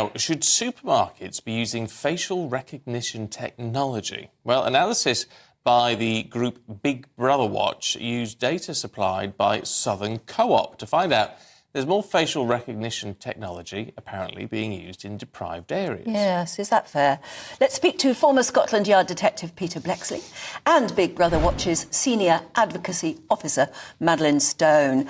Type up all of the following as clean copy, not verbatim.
Now, should supermarkets be using facial recognition technology? Well, analysis by the group Big Brother Watch used data supplied by Southern Co-op to find out there's more facial recognition technology apparently being used in deprived areas. Yes, is that fair? Let's speak to former Scotland Yard detective Peter Bleksley and Big Brother Watch's senior advocacy officer Madeleine Stone.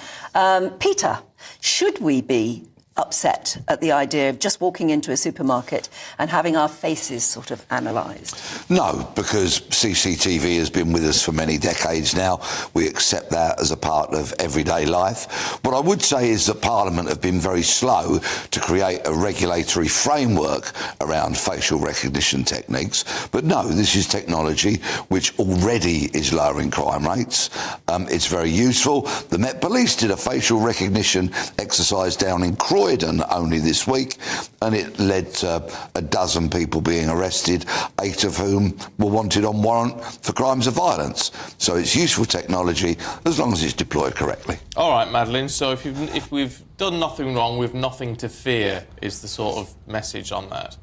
Peter, should we be upset at the idea of just walking into a supermarket and having our faces sort of analysed? No, because CCTV has been with us for many decades now. We accept that as a part of everyday life. What I would say is that Parliament have been very slow to create a regulatory framework around facial recognition techniques. But no, this is technology which already is lowering crime rates. It's very useful. The Met Police did a facial recognition exercise down in Croydon only this week, and it led to a dozen people being arrested, 8 of whom were wanted on warrant for crimes of violence. So it's useful technology as long as it's deployed correctly. All right, Madeleine, so if we've done nothing wrong, we've nothing to fear, is the sort of message on that?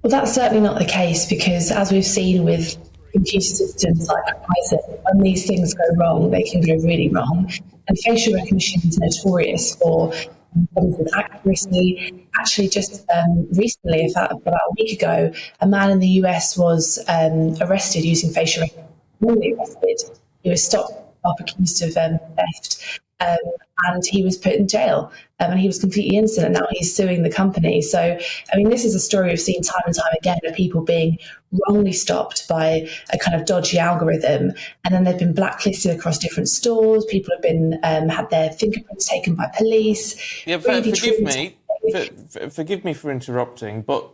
Well, that's certainly not the case, because as we've seen with computer systems like Horizon, when these things go wrong, they can go really wrong. And facial recognition is notorious for problems with accuracy. Actually, just recently, in fact, about a week ago, a man in the US was arrested using facial recognition. He was stopped up accused of theft. And he was put in jail, and he was completely innocent, and now he's suing the company. So, I mean, this is a story we've seen time and time again of people being wrongly stopped by a kind of dodgy algorithm, and then they've been blacklisted across different stores. People have been had their fingerprints taken by police. Yeah, forgive me for interrupting, but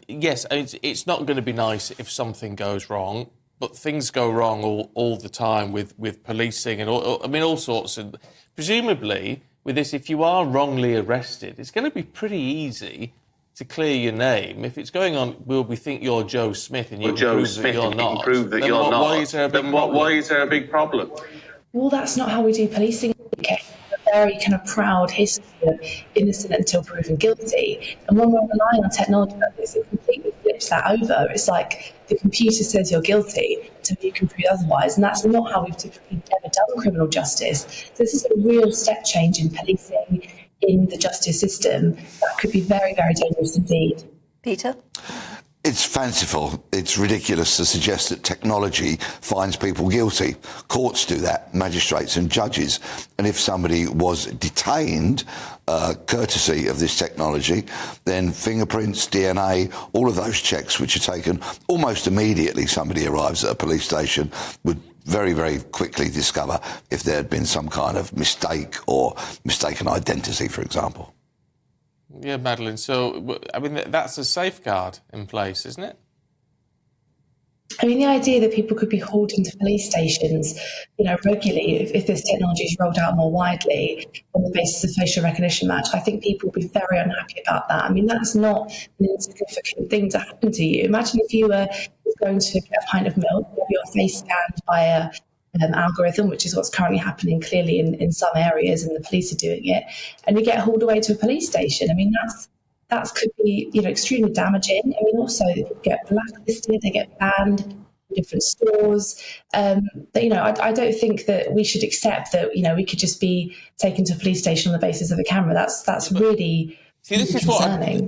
yes, it's not going to be nice if something goes wrong. But things go wrong all the time with policing and all sorts. And presumably, with this, if you are wrongly arrested, it's going to be pretty easy to clear your name. If it's going on, well, we think you're Joe Smith and you can prove that you're not. Why is there a big problem? Well, that's not how we do policing. Okay. A very kind of proud history of innocent until proven guilty. And when we're relying on technology like this, it completely flips that over. It's like the computer says you're guilty until you can prove otherwise. And that's not how we've typically ever done criminal justice. So this is a real step change in policing, in the justice system. That could be very, very dangerous indeed. Peter? It's fanciful. It's ridiculous to suggest that technology finds people guilty. Courts do that, magistrates and judges. And if somebody was detained, courtesy of this technology, then fingerprints, DNA, all of those checks which are taken almost immediately, somebody arrives at a police station would very, very quickly discover if there had been some kind of mistake or mistaken identity, for example. Yeah, Madeleine, so, I mean, that's a safeguard in place, isn't it? I mean, the idea that people could be hauled into police stations, regularly, if this technology is rolled out more widely on the basis of facial recognition match, I think people would be very unhappy about that. I mean, that's not an insignificant thing to happen to you. Imagine if you were going to get a pint of milk, have your face scanned by an algorithm, which is what's currently happening clearly in some areas, and the police are doing it, and you get hauled away to a police station. I mean, that could be, extremely damaging. I mean, also they get blacklisted, they get banned in different stores. But, I don't think that we should accept that, we could just be taken to a police station on the basis of a camera. That's really See, this is concerning.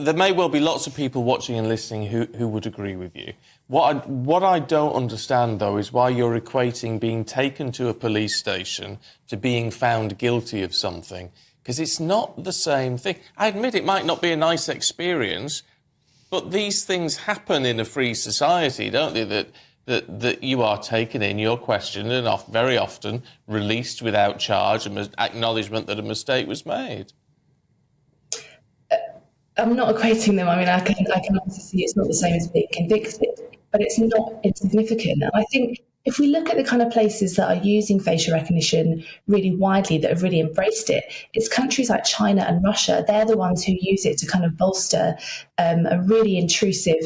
There may well be lots of people watching and listening who would agree with you. What I don't understand, though, is why you're equating being taken to a police station to being found guilty of something, because it's not the same thing. I admit it might not be a nice experience, but these things happen in a free society, don't they? That you are taken in, you're questioned, and very often released without charge and acknowledgement that a mistake was made. I'm not equating them. I mean, I can obviously see it's not the same as being convicted, but it's not insignificant. And I think if we look at the kind of places that are using facial recognition really widely, that have really embraced it, it's countries like China and Russia. They're the ones who use it to kind of bolster a really intrusive,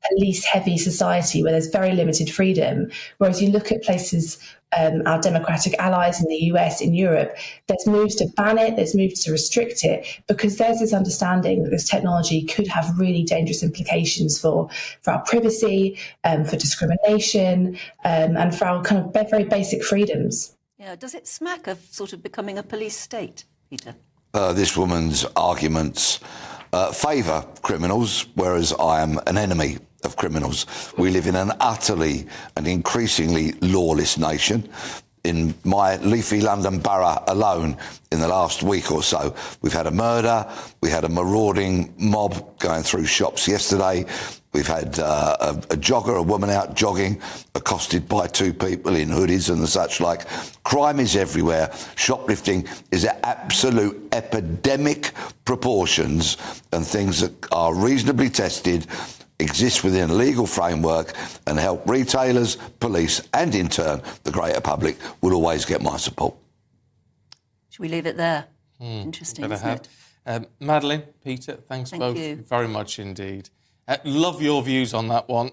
police-heavy society where there's very limited freedom. Whereas you look at places our democratic allies in the US, in Europe, there's moves to ban it, there's moves to restrict it, because there's this understanding that this technology could have really dangerous implications for our privacy, for discrimination, and for our kind of very basic freedoms. Yeah, does it smack of sort of becoming a police state, Peter? This woman's arguments favour criminals, whereas I am an enemy of criminals. We live in an utterly and increasingly lawless nation. In my leafy London borough alone, in the last week or so, we've had a murder, we had a marauding mob going through shops yesterday, we've had a jogger, a woman out jogging, accosted by two people in hoodies and the such like. Crime is everywhere. Shoplifting is at absolute epidemic proportions, and things that are reasonably tested exist within a legal framework and help retailers, police, and in turn the greater public will always get my support. Should we leave it there? Interesting, isn't it? Madeleine, Peter, thanks both you. very much indeed. Love your views on that one.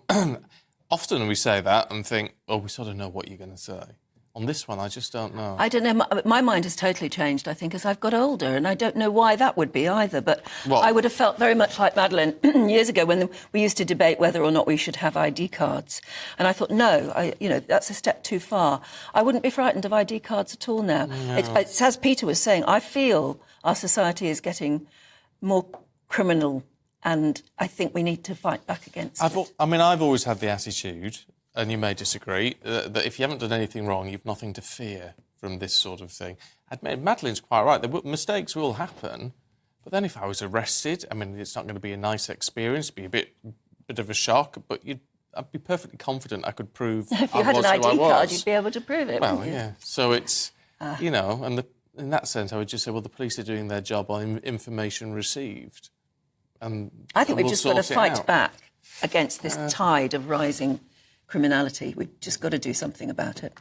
Often we say that and think, oh, we sort of know what you're going to say. On this one, I just don't know. I don't know. My mind has totally changed, I think, as I've got older, and I don't know why that would be either. But I would have felt very much like Madeleine years ago when we used to debate whether or not we should have ID cards. And I thought, no, that's a step too far. I wouldn't be frightened of ID cards at all now. No. It's as Peter was saying, I feel our society is getting more criminal, and I think we need to fight back against it. I've always had the attitude, and you may disagree, that if you haven't done anything wrong, you've nothing to fear from this sort of thing. Madeleine's quite right. Mistakes will happen, but then if I was arrested, it's not going to be a nice experience, it'd be a bit of a shock, but I'd be perfectly confident I could prove if you had an ID card, you'd be able to prove it. Well, yeah. So it's, and in that sense, I would just say, well, the police are doing their job on information received. I think we've just got to fight back against this tide of rising criminality. We've just got to do something about it.